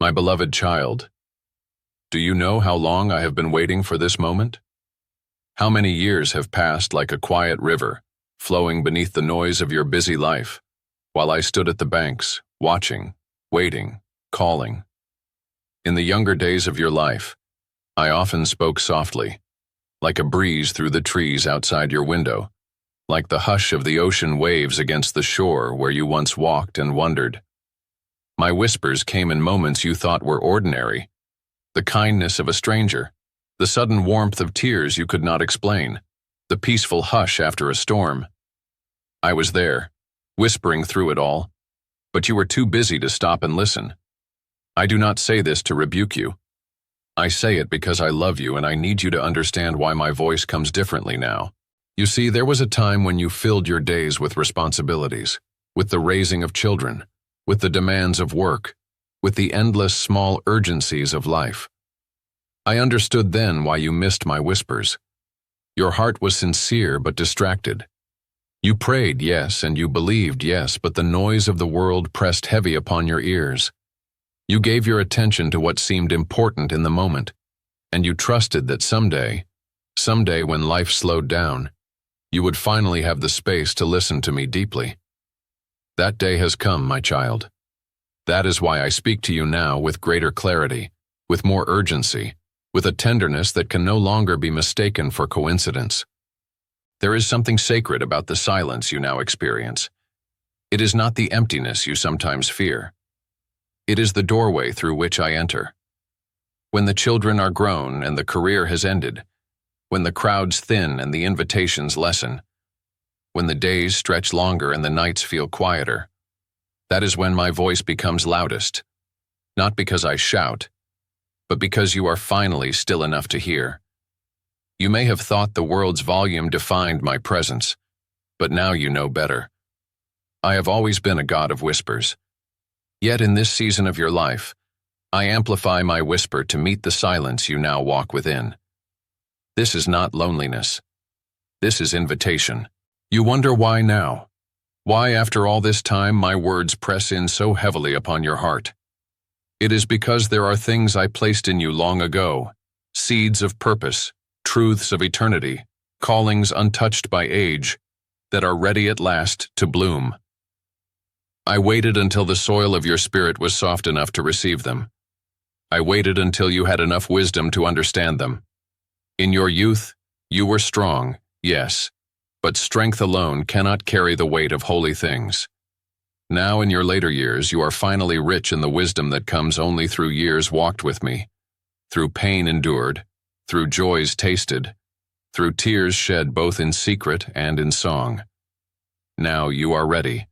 My beloved child, do you know how long I have been waiting for this moment? How many years have passed like a quiet river, flowing beneath the noise of your busy life, while I stood at the banks, watching, waiting, calling. In the younger days of your life, I often spoke softly, like a breeze through the trees outside your window, like the hush of the ocean waves against the shore where you once walked and wondered. My whispers came in moments you thought were ordinary, the kindness of a stranger, the sudden warmth of tears you could not explain, the peaceful hush after a storm. I was there, whispering through it all, but you were too busy to stop and listen. I do not say this to rebuke you. I say it because I love you and I need you to understand why my voice comes differently now. You see, there was a time when you filled your days with responsibilities, with the raising of children, with the demands of work, with the endless small urgencies of life. I understood then why you missed my whispers. Your heart was sincere but distracted. You prayed, yes, and you believed, yes, but the noise of the world pressed heavy upon your ears. You gave your attention to what seemed important in the moment, and you trusted that someday when life slowed down, you would finally have the space to listen to me deeply. That day has come, my child. That is why I speak to you now with greater clarity, with more urgency, with a tenderness that can no longer be mistaken for coincidence. There is something sacred about the silence you now experience. It is not the emptiness you sometimes fear. It is the doorway through which I enter. When the children are grown and the career has ended, when the crowds thin and the invitations lessen, when the days stretch longer and the nights feel quieter, that is when my voice becomes loudest, not because I shout, but because you are finally still enough to hear. You may have thought the world's volume defined my presence, but now you know better. I have always been a God of whispers. Yet in this season of your life, I amplify my whisper to meet the silence you now walk within. This is not loneliness. This is invitation. You wonder why now? Why, after all this time, my words press in so heavily upon your heart? It is because there are things I placed in you long ago, seeds of purpose, truths of eternity, callings untouched by age, that are ready at last to bloom. I waited until the soil of your spirit was soft enough to receive them. I waited until you had enough wisdom to understand them. In your youth, you were strong, yes, but strength alone cannot carry the weight of holy things. Now in your later years, you are finally rich in the wisdom that comes only through years walked with me, through pain endured, through joys tasted, through tears shed both in secret and in song. Now you are ready.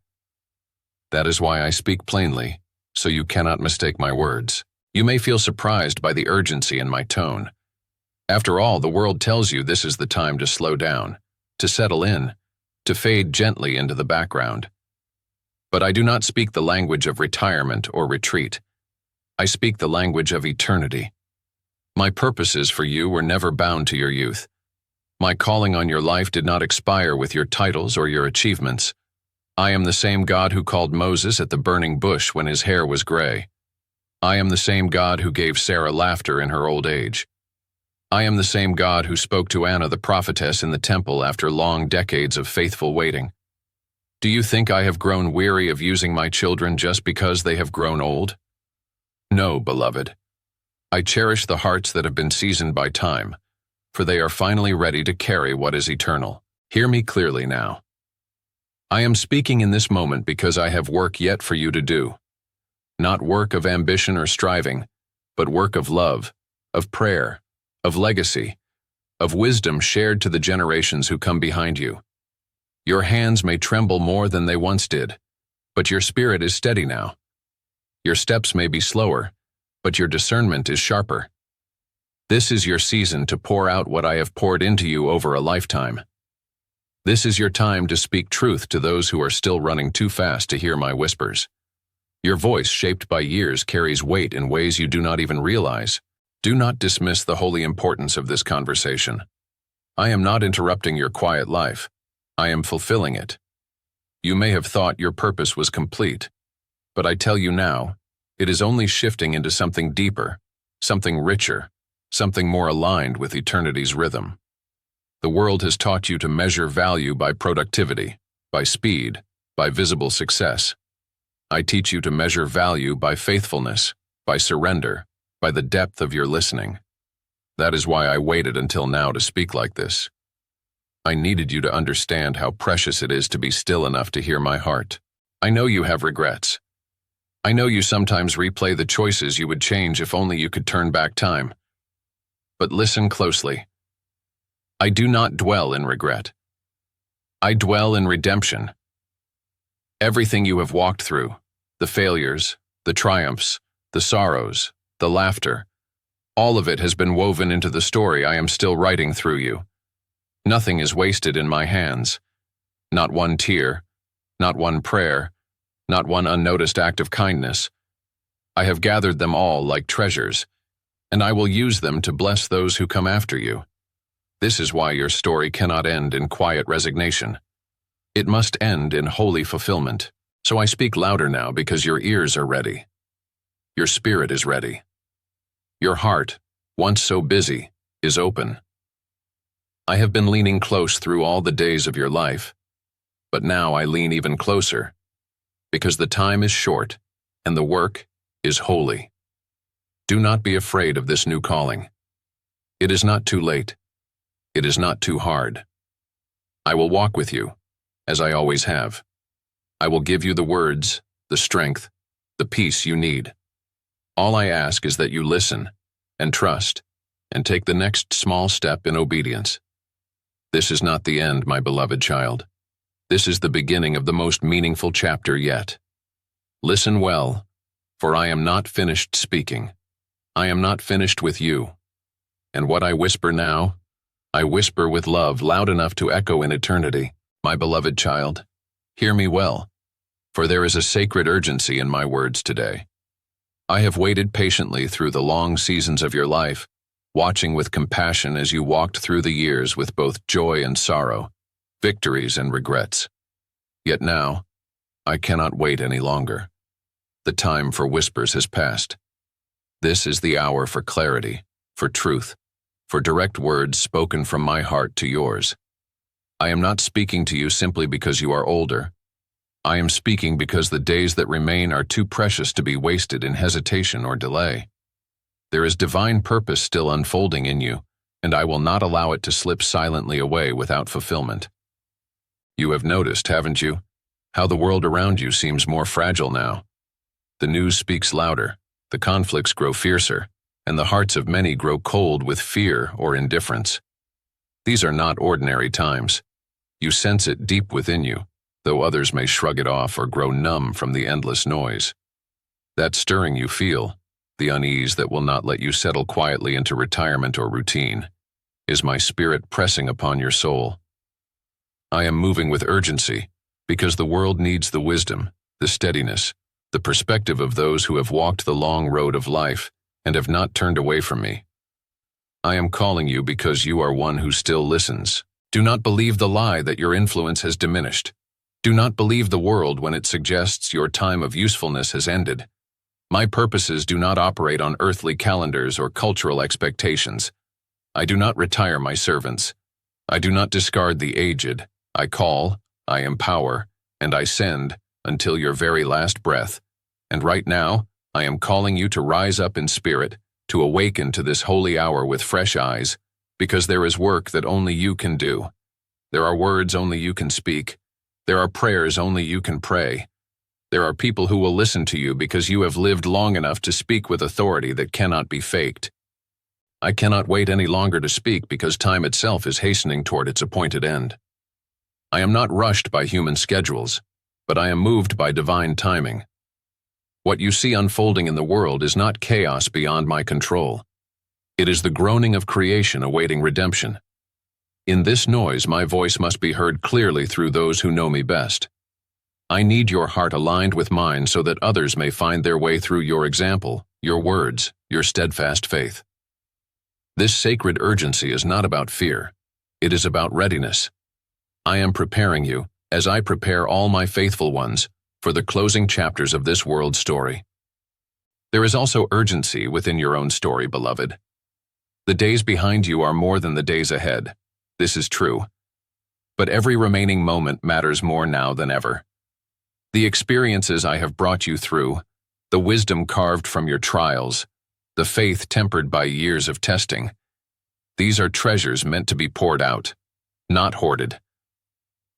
That is why I speak plainly, so you cannot mistake my words. You may feel surprised by the urgency in my tone. After all, the world tells you this is the time to slow down, to settle in, to fade gently into the background. But I do not speak the language of retirement or retreat. I speak the language of eternity. My purposes for you were never bound to your youth. My calling on your life did not expire with your titles or your achievements. I am the same God who called Moses at the burning bush when his hair was gray. I am the same God who gave Sarah laughter in her old age. I am the same God who spoke to Anna the prophetess in the temple after long decades of faithful waiting. Do you think I have grown weary of using my children just because they have grown old? No, beloved. I cherish the hearts that have been seasoned by time, for they are finally ready to carry what is eternal. Hear me clearly now. I am speaking in this moment because I have work yet for you to do. Not work of ambition or striving, but work of love, of prayer, of legacy, of wisdom shared to the generations who come behind you. Your hands may tremble more than they once did, but your spirit is steady now. Your steps may be slower, but your discernment is sharper. This is your season to pour out what I have poured into you over a lifetime. This is your time to speak truth to those who are still running too fast to hear my whispers. Your voice, shaped by years, carries weight in ways you do not even realize. Do not dismiss the holy importance of this conversation. I am not interrupting your quiet life. I am fulfilling it. You may have thought your purpose was complete, but I tell you now, It is only shifting into something deeper, something richer, something more aligned with eternity's rhythm. The world has taught you to measure value by productivity, by speed, by visible success. I teach you to measure value by faithfulness, by surrender, by the depth of your listening. That is why I waited until now to speak like this. I needed you to understand how precious it is to be still enough to hear my heart. I know you have regrets. I know you sometimes replay the choices you would change if only you could turn back time. But listen closely. I do not dwell in regret. I dwell in redemption. Everything you have walked through, the failures, the triumphs, the sorrows, the laughter, all of it has been woven into the story I am still writing through you. Nothing is wasted in my hands. Not one tear, not one prayer, not one unnoticed act of kindness. I have gathered them all like treasures, and I will use them to bless those who come after you. This is why your story cannot end in quiet resignation. It must end in holy fulfillment. So I speak louder now because your ears are ready. Your spirit is ready. Your heart, once so busy, is open. I have been leaning close through all the days of your life, but now I lean even closer, because the time is short and the work is holy. Do not be afraid of this new calling. It is not too late. It is not too hard. I will walk with you, as I always have. I will give you the words, the strength, the peace you need. All I ask is that you listen and trust and take the next small step in obedience. This is not the end, my beloved child. This is the beginning of the most meaningful chapter yet. Listen well, for I am not finished speaking. I am not finished with you. And what I whisper now, I whisper with love loud enough to echo in eternity. My beloved child, hear me well, for there is a sacred urgency in my words today. I have waited patiently through the long seasons of your life, watching with compassion as you walked through the years with both joy and sorrow, victories and regrets. Yet now, I cannot wait any longer. The time for whispers has passed. This is the hour for clarity, for truth, for direct words spoken from my heart to yours. I am not speaking to you simply because you are older. I am speaking because the days that remain are too precious to be wasted in hesitation or delay. There is divine purpose still unfolding in you, and I will not allow it to slip silently away without fulfillment. You have noticed, haven't you, how the world around you seems more fragile now. The news speaks louder, the conflicts grow fiercer, and the hearts of many grow cold with fear or indifference. These are not ordinary times. You sense it deep within you, though others may shrug it off or grow numb from the endless noise. That stirring you feel, the unease that will not let you settle quietly into retirement or routine, is my spirit pressing upon your soul. I am moving with urgency because the world needs the wisdom, the steadiness, the perspective of those who have walked the long road of life and have not turned away from me. I am calling you because you are one who still listens. Do not believe the lie that your influence has diminished. Do not believe the world when it suggests your time of usefulness has ended. My purposes do not operate on earthly calendars or cultural expectations. I do not retire my servants. I do not discard the aged. I call, I empower, and I send until your very last breath. And right now, I am calling you to rise up in spirit, to awaken to this holy hour with fresh eyes, because there is work that only you can do. There are words only you can speak. There are prayers only you can pray. There are people who will listen to you because you have lived long enough to speak with authority that cannot be faked. I cannot wait any longer to speak because time itself is hastening toward its appointed end. I am not rushed by human schedules, but I am moved by divine timing. What you see unfolding in the world is not chaos beyond my control. It is the groaning of creation awaiting redemption. In this noise, my voice must be heard clearly through those who know me best. I need your heart aligned with mine so that others may find their way through your example, your words, your steadfast faith. This sacred urgency is not about fear. It is about readiness. I am preparing you, as I prepare all my faithful ones, for the closing chapters of this world's story. There is also urgency within your own story, beloved. The days behind you are more than the days ahead. This is true. But every remaining moment matters more now than ever. The experiences I have brought you through, the wisdom carved from your trials, the faith tempered by years of testing, these are treasures meant to be poured out, not hoarded.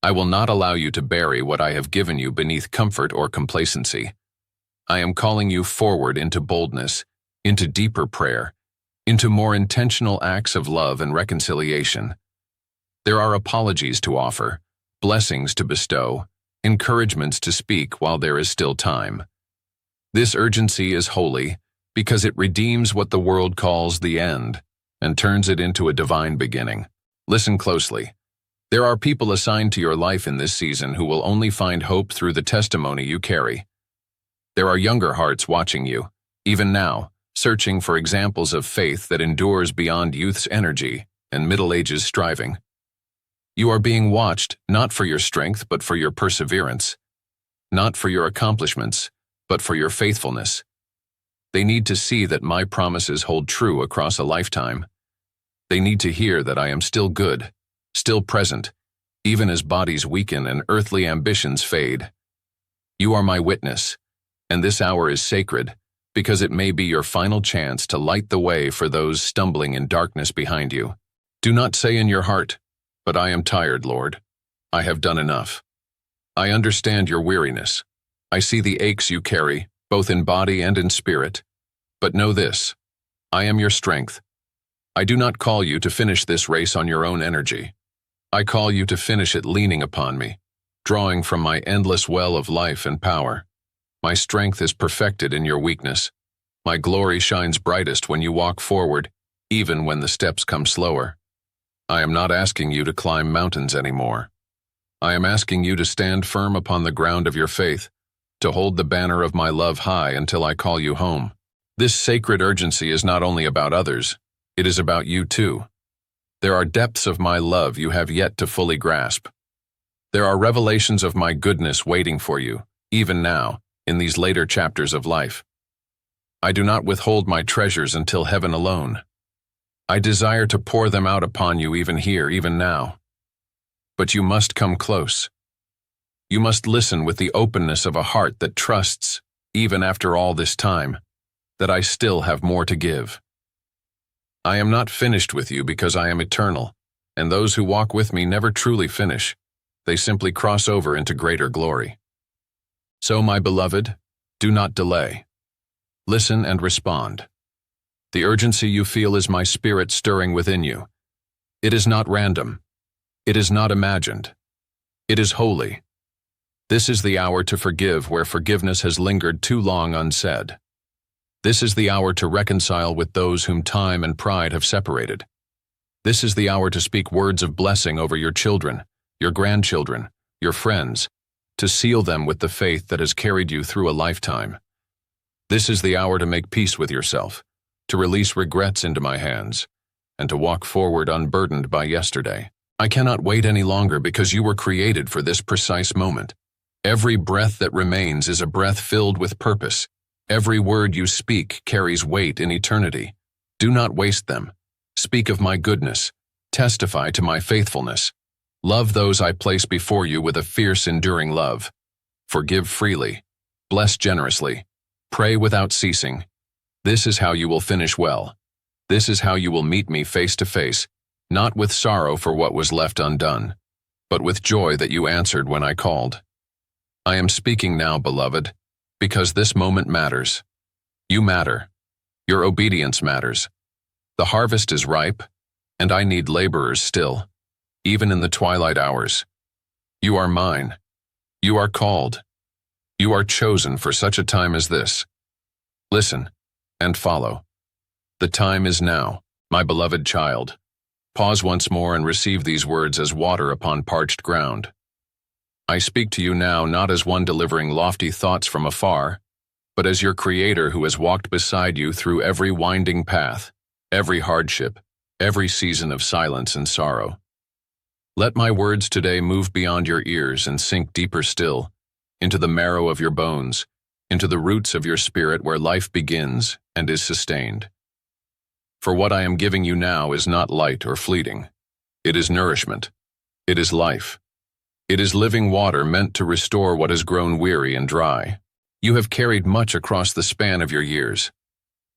I will not allow you to bury what I have given you beneath comfort or complacency. I am calling you forward into boldness, into deeper prayer, into more intentional acts of love and reconciliation. There are apologies to offer, blessings to bestow, encouragements to speak while there is still time. This urgency is holy because it redeems what the world calls the end and turns it into a divine beginning. Listen closely. There are people assigned to your life in this season who will only find hope through the testimony you carry. There are younger hearts watching you, even now, searching for examples of faith that endures beyond youth's energy and middle age's striving. You are being watched not for your strength but for your perseverance, not for your accomplishments but for your faithfulness. They need to see that my promises hold true across a lifetime. They need to hear that I am still good, still present, even as bodies weaken and earthly ambitions fade. You are my witness, and this hour is sacred because it may be your final chance to light the way for those stumbling in darkness behind you. Do not say in your heart, "But I am tired, Lord. I have done enough." I understand your weariness. I see the aches you carry, both in body and in spirit. But know this, I am your strength. I do not call you to finish this race on your own energy. I call you to finish it leaning upon me, drawing from my endless well of life and power. My strength is perfected in your weakness. My glory shines brightest when you walk forward, even when the steps come slower. I am not asking you to climb mountains anymore. I am asking you to stand firm upon the ground of your faith, to hold the banner of my love high until I call you home. This sacred urgency is not only about others, it is about you too. There are depths of my love you have yet to fully grasp. There are revelations of my goodness waiting for you, even now, in these later chapters of life. I do not withhold my treasures until heaven alone. I desire to pour them out upon you even here, even now. But you must come close. You must listen with the openness of a heart that trusts, even after all this time, that I still have more to give. I am not finished with you because I am eternal, and those who walk with me never truly finish. They simply cross over into greater glory. So, my beloved, do not delay. Listen and respond. The urgency you feel is my spirit stirring within you. It is not random. It is not imagined. It is holy. This is the hour to forgive where forgiveness has lingered too long unsaid. This is the hour to reconcile with those whom time and pride have separated. This is the hour to speak words of blessing over your children, your grandchildren, your friends, to seal them with the faith that has carried you through a lifetime. This is the hour to make peace with yourself, to release regrets into my hands, and to walk forward unburdened by yesterday. I cannot wait any longer because you were created for this precise moment. Every breath that remains is a breath filled with purpose. Every word you speak carries weight in eternity. Do not waste them. Speak of my goodness. Testify to my faithfulness. Love those I place before you with a fierce, enduring love. Forgive freely. Bless generously. Pray without ceasing. This is how you will finish well. This is how you will meet me face to face, not with sorrow for what was left undone, but with joy that you answered when I called. I am speaking now, beloved, because this moment matters. You matter. Your obedience matters. The harvest is ripe, and I need laborers still, even in the twilight hours. You are mine. You are called. You are chosen for such a time as this. Listen and follow. The time is now, my beloved child. Pause once more and receive these words as water upon parched ground. I speak to you now not as one delivering lofty thoughts from afar, but as your Creator who has walked beside you through every winding path, every hardship, every season of silence and sorrow. Let my words today move beyond your ears and sink deeper still, into the marrow of your bones, into the roots of your spirit where life begins and is sustained. For what I am giving you now is not light or fleeting. It is nourishment. It is life. It is living water meant to restore what has grown weary and dry. You have carried much across the span of your years.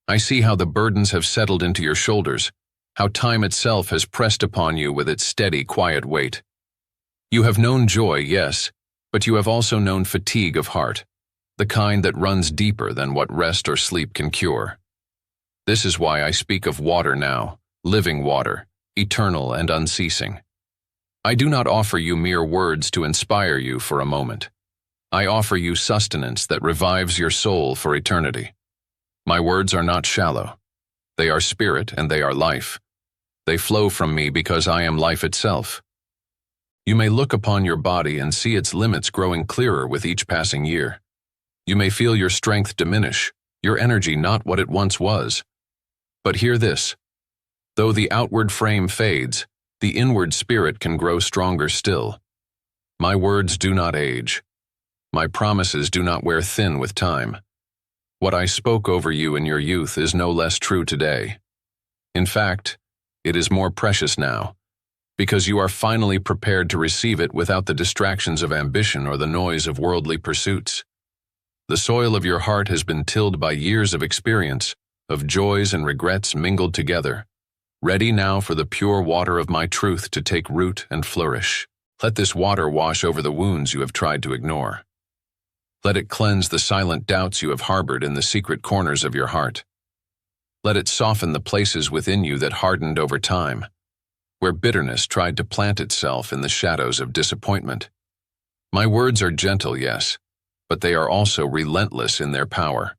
I see how the burdens have settled into your shoulders, how time itself has pressed upon you with its steady, quiet weight. You have known joy, yes, but you have also known fatigue of heart, the kind that runs deeper than what rest or sleep can cure. This is why I speak of water now, living water, eternal and unceasing. I do not offer you mere words to inspire you for a moment. I offer you sustenance that revives your soul for eternity. My words are not shallow. They are spirit and they are life. They flow from me because I am life itself. You may look upon your body and see its limits growing clearer with each passing year. You may feel your strength diminish, your energy not what it once was. But hear this. Though the outward frame fades, the inward spirit can grow stronger still. My words do not age. My promises do not wear thin with time. What I spoke over you in your youth is no less true today. In fact, it is more precious now, because you are finally prepared to receive it without the distractions of ambition or the noise of worldly pursuits. The soil of your heart has been tilled by years of experience, of joys and regrets mingled together, ready now for the pure water of my truth to take root and flourish. Let this water wash over the wounds you have tried to ignore. Let it cleanse the silent doubts you have harbored in the secret corners of your heart. Let it soften the places within you that hardened over time, where bitterness tried to plant itself in the shadows of disappointment. My words are gentle, yes, but they are also relentless in their power.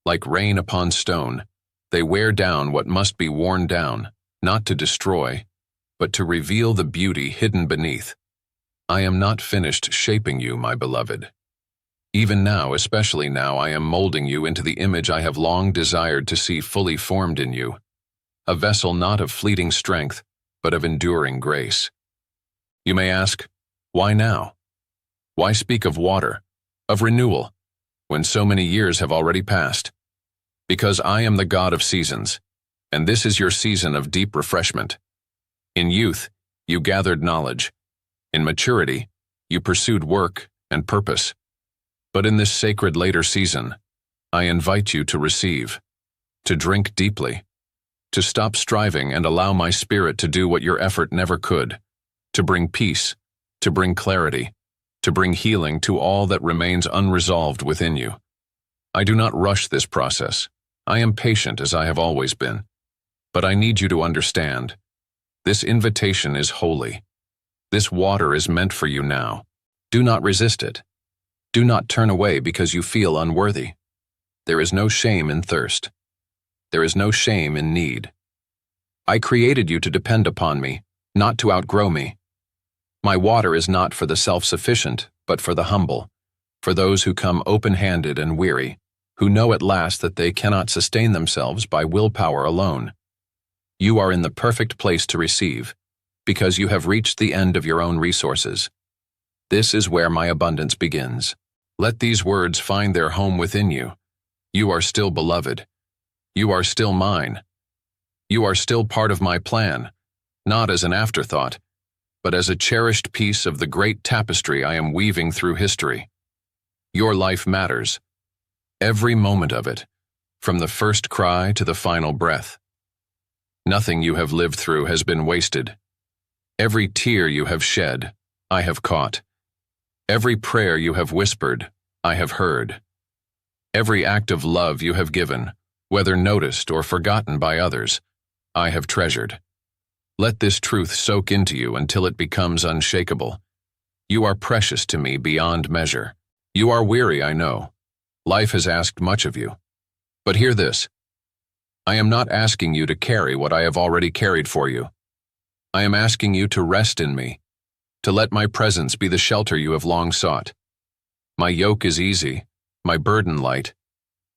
Like rain upon stone, they wear down what must be worn down, not to destroy, but to reveal the beauty hidden beneath. I am not finished shaping you, my beloved. Even now, especially now, I am molding you into the image I have long desired to see fully formed in you, a vessel not of fleeting strength, but of enduring grace. You may ask, why now? Why speak of water, of renewal, when so many years have already passed? Because I am the God of seasons, and this is your season of deep refreshment. In youth, you gathered knowledge. In maturity, you pursued work and purpose. But in this sacred later season, I invite you to receive, to drink deeply, to stop striving and allow my spirit to do what your effort never could, to bring peace, to bring clarity, to bring healing to all that remains unresolved within you. I do not rush this process. I am patient as I have always been. But I need you to understand, this invitation is holy. This water is meant for you now. Do not resist it. Do not turn away because you feel unworthy. There is no shame in thirst. There is no shame in need. I created you to depend upon me, not to outgrow me. My water is not for the self-sufficient, but for the humble, for those who come open-handed and weary, who know at last that they cannot sustain themselves by willpower alone. You are in the perfect place to receive, because you have reached the end of your own resources. This is where my abundance begins. Let these words find their home within you. You are still beloved. You are still mine. You are still part of my plan, not as an afterthought, but as a cherished piece of the great tapestry I am weaving through history. Your life matters. Every moment of it, from the first cry to the final breath. Nothing you have lived through has been wasted. Every tear you have shed, I have caught. Every prayer you have whispered, I have heard. Every act of love you have given, whether noticed or forgotten by others, I have treasured. Let this truth soak into you until it becomes unshakable. You are precious to me beyond measure. You are weary, I know. Life has asked much of you. But hear this. I am not asking you to carry what I have already carried for you. I am asking you to rest in me, to let my presence be the shelter you have long sought. My yoke is easy, my burden light,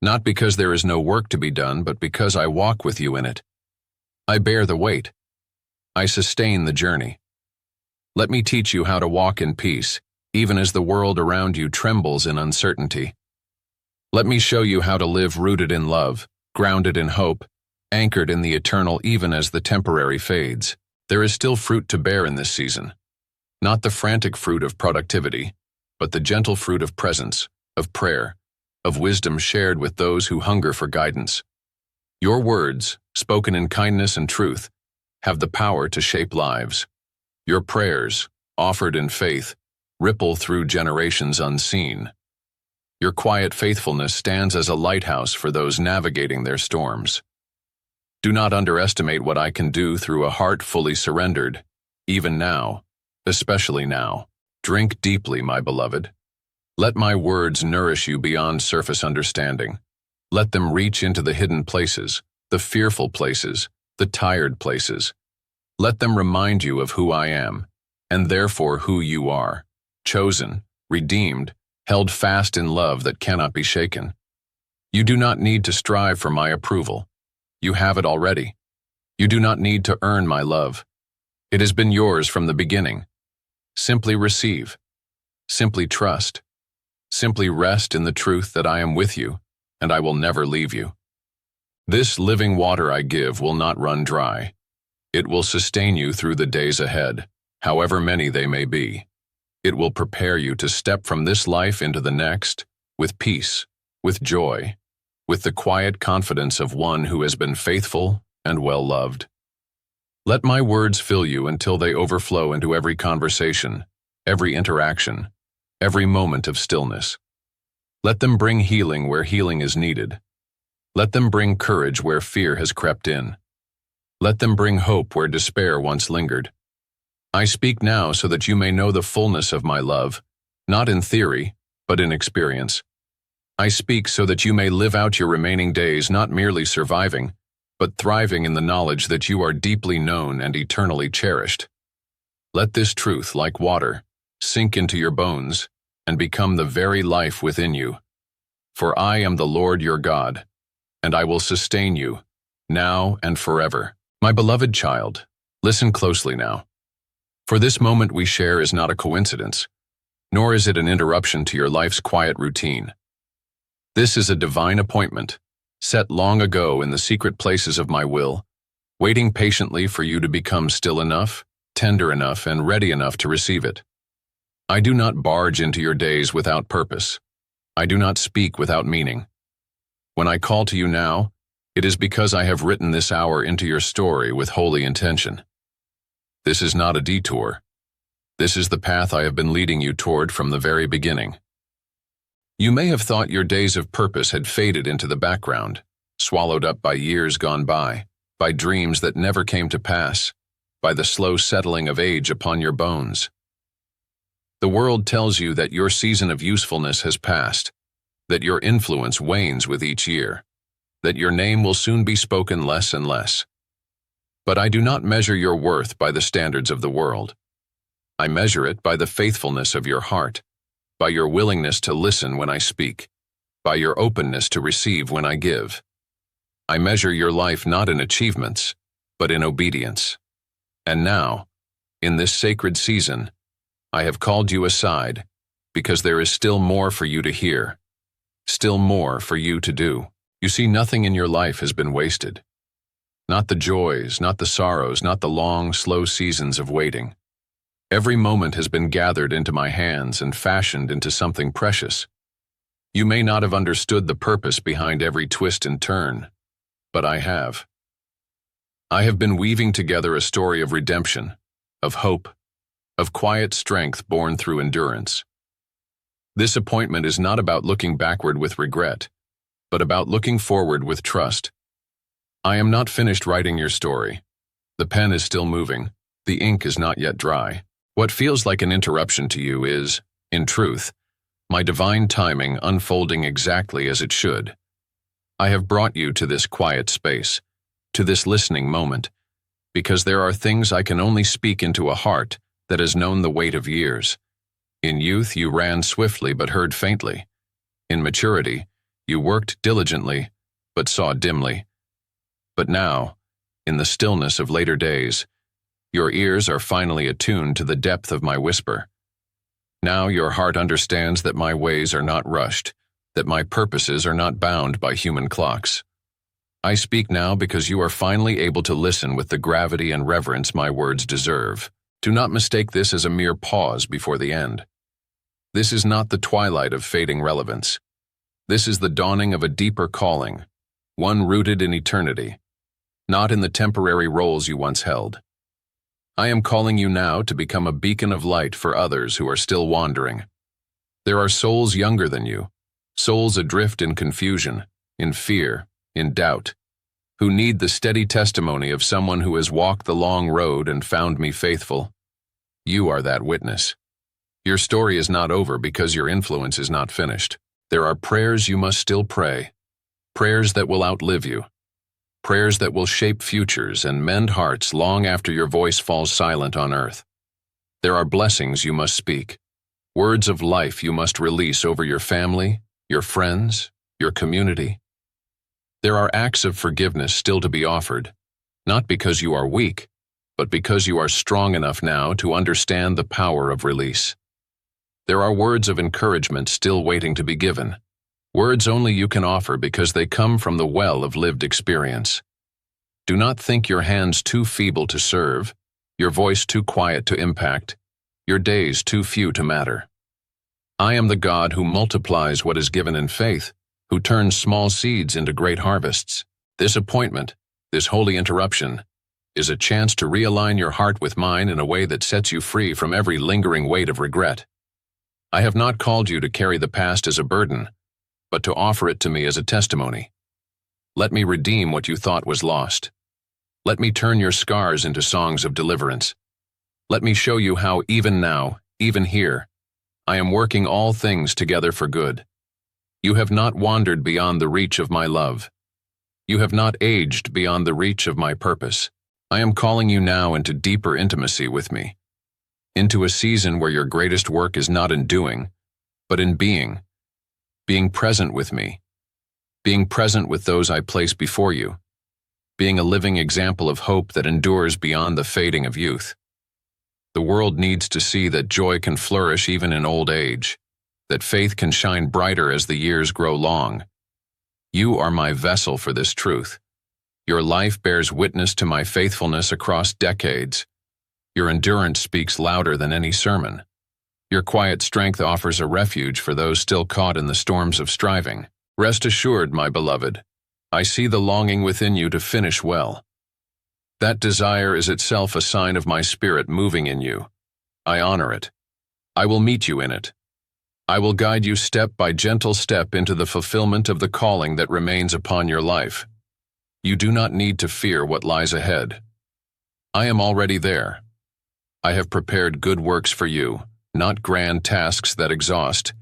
not because there is no work to be done, but because I walk with you in it. I bear the weight. I sustain the journey. Let me teach you how to walk in peace, even as the world around you trembles in uncertainty. Let me show you how to live rooted in love, grounded in hope, anchored in the eternal even as the temporary fades. There is still fruit to bear in this season. Not the frantic fruit of productivity, but the gentle fruit of presence, of prayer, of wisdom shared with those who hunger for guidance. Your words, spoken in kindness and truth, have the power to shape lives. Your prayers, offered in faith, ripple through generations unseen. Your quiet faithfulness stands as a lighthouse for those navigating their storms. Do not underestimate what I can do through a heart fully surrendered, even now, especially now. Drink deeply, my beloved. Let my words nourish you beyond surface understanding. Let them reach into the hidden places, the fearful places, the tired places. Let them remind you of who I am, and therefore who you are, chosen, redeemed, held fast in love that cannot be shaken. You do not need to strive for my approval. You have it already. You do not need to earn my love. It has been yours from the beginning. Simply receive. Simply trust. Simply rest in the truth that I am with you, and I will never leave you. This living water I give will not run dry. It will sustain you through the days ahead, however many they may be. It will prepare you to step from this life into the next, with peace, with joy, with the quiet confidence of one who has been faithful and well-loved. Let my words fill you until they overflow into every conversation, every interaction, every moment of stillness. Let them bring healing where healing is needed. Let them bring courage where fear has crept in. Let them bring hope where despair once lingered. I speak now so that you may know the fullness of my love, not in theory, but in experience. I speak so that you may live out your remaining days not merely surviving, but thriving in the knowledge that you are deeply known and eternally cherished. Let this truth, like water, sink into your bones and become the very life within you. For I am the Lord your God, and I will sustain you, now and forever. My beloved child, listen closely now. For this moment we share is not a coincidence, nor is it an interruption to your life's quiet routine. This is a divine appointment, set long ago in the secret places of my will, waiting patiently for you to become still enough, tender enough, and ready enough to receive it. I do not barge into your days without purpose. I do not speak without meaning. When I call to you now, it is because I have written this hour into your story with holy intention. This is not a detour. This is the path I have been leading you toward from the very beginning. You may have thought your days of purpose had faded into the background, swallowed up by years gone by dreams that never came to pass, by the slow settling of age upon your bones. The world tells you that your season of usefulness has passed, that your influence wanes with each year, that your name will soon be spoken less and less. But I do not measure your worth by the standards of the world. I measure it by the faithfulness of your heart, by your willingness to listen when I speak, by your openness to receive when I give. I measure your life not in achievements, but in obedience. And now, in this sacred season, I have called you aside because there is still more for you to hear, still more for you to do. You see, nothing in your life has been wasted. Not the joys, not the sorrows, not the long, slow seasons of waiting. Every moment has been gathered into my hands and fashioned into something precious. You may not have understood the purpose behind every twist and turn, but I have. I have been weaving together a story of redemption, of hope, of quiet strength born through endurance. This appointment is not about looking backward with regret, but about looking forward with trust. I am not finished writing your story. The pen is still moving. The ink is not yet dry. What feels like an interruption to you is, in truth, my divine timing unfolding exactly as it should. I have brought you to this quiet space, to this listening moment, because there are things I can only speak into a heart that has known the weight of years. In youth you ran swiftly but heard faintly. In maturity, you worked diligently but saw dimly. But now, in the stillness of later days, your ears are finally attuned to the depth of my whisper. Now your heart understands that my ways are not rushed, that my purposes are not bound by human clocks. I speak now because you are finally able to listen with the gravity and reverence my words deserve. Do not mistake this as a mere pause before the end. This is not the twilight of fading relevance. This is the dawning of a deeper calling, one rooted in eternity, not in the temporary roles you once held. I am calling you now to become a beacon of light for others who are still wandering. There are souls younger than you, souls adrift in confusion, in fear, in doubt, who need the steady testimony of someone who has walked the long road and found me faithful. You are that witness. Your story is not over because your influence is not finished. There are prayers you must still pray, prayers that will outlive you, prayers that will shape futures and mend hearts long after your voice falls silent on earth. There are blessings you must speak, words of life you must release over your family, your friends, your community. There are acts of forgiveness still to be offered, not because you are weak, but because you are strong enough now to understand the power of release. There are words of encouragement still waiting to be given, words only you can offer because they come from the well of lived experience. Do not think your hands too feeble to serve, your voice too quiet to impact, your days too few to matter. I am the God who multiplies what is given in faith, who turns small seeds into great harvests. This appointment, this holy interruption, is a chance to realign your heart with mine in a way that sets you free from every lingering weight of regret. I have not called you to carry the past as a burden, but to offer it to me as a testimony. Let me redeem what you thought was lost. Let me turn your scars into songs of deliverance. Let me show you how even now, even here, I am working all things together for good. You have not wandered beyond the reach of my love. You have not aged beyond the reach of my purpose. I am calling you now into deeper intimacy with me, into a season where your greatest work is not in doing, but in being present with me, being present with those I place before you, being a living example of hope that endures beyond the fading of youth. The world needs to see that joy can flourish even in old age, that faith can shine brighter as the years grow long. You are my vessel for this truth. Your life bears witness to my faithfulness across decades. Your endurance speaks louder than any sermon. Your quiet strength offers a refuge for those still caught in the storms of striving. Rest assured, my beloved, I see the longing within you to finish well. That desire is itself a sign of my spirit moving in you. I honor it. I will meet you in it. I will guide you step by gentle step into the fulfillment of the calling that remains upon your life. You do not need to fear what lies ahead. I am already there. I have prepared good works for you, not grand tasks that exhaust,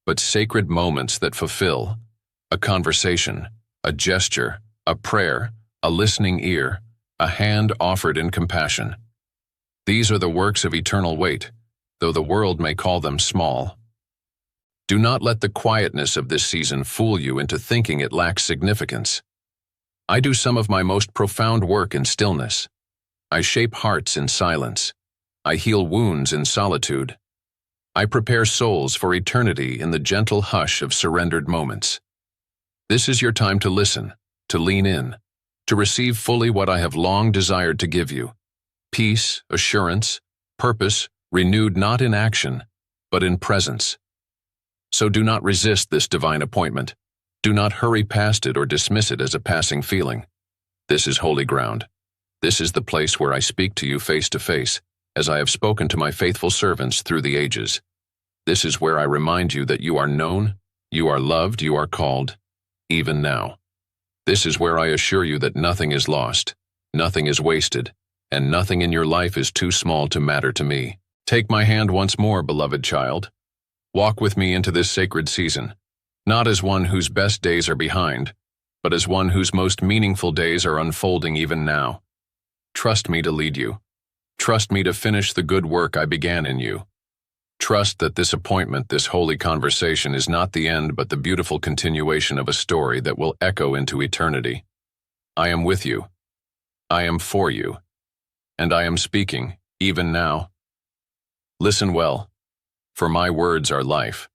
but sacred moments that fulfill. A conversation, a gesture, a prayer, a listening ear, a hand offered in compassion. These are the works of eternal weight, though the world may call them small. Do not let the quietness of this season fool you into thinking it lacks significance. I do some of my most profound work in stillness. I shape hearts in silence. I heal wounds in solitude. I prepare souls for eternity in the gentle hush of surrendered moments. This is your time to listen, to lean in, to receive fully what I have long desired to give you: peace, assurance, purpose, renewed not in action, but in presence. So do not resist this divine appointment. Do not hurry past it or dismiss it as a passing feeling. This is holy ground. This is the place where I speak to you face to face, as I have spoken to my faithful servants through the ages. This is where I remind you that you are known, you are loved, you are called, even now. This is where I assure you that nothing is lost, nothing is wasted, and nothing in your life is too small to matter to me. Take my hand once more, beloved child. Walk with me into this sacred season, not as one whose best days are behind, but as one whose most meaningful days are unfolding even now. Trust me to lead you. Trust me to finish the good work I began in you. Trust that this appointment, this holy conversation, is not the end but the beautiful continuation of a story that will echo into eternity. I am with you. I am for you. And I am speaking, even now. Listen well, for my words are life.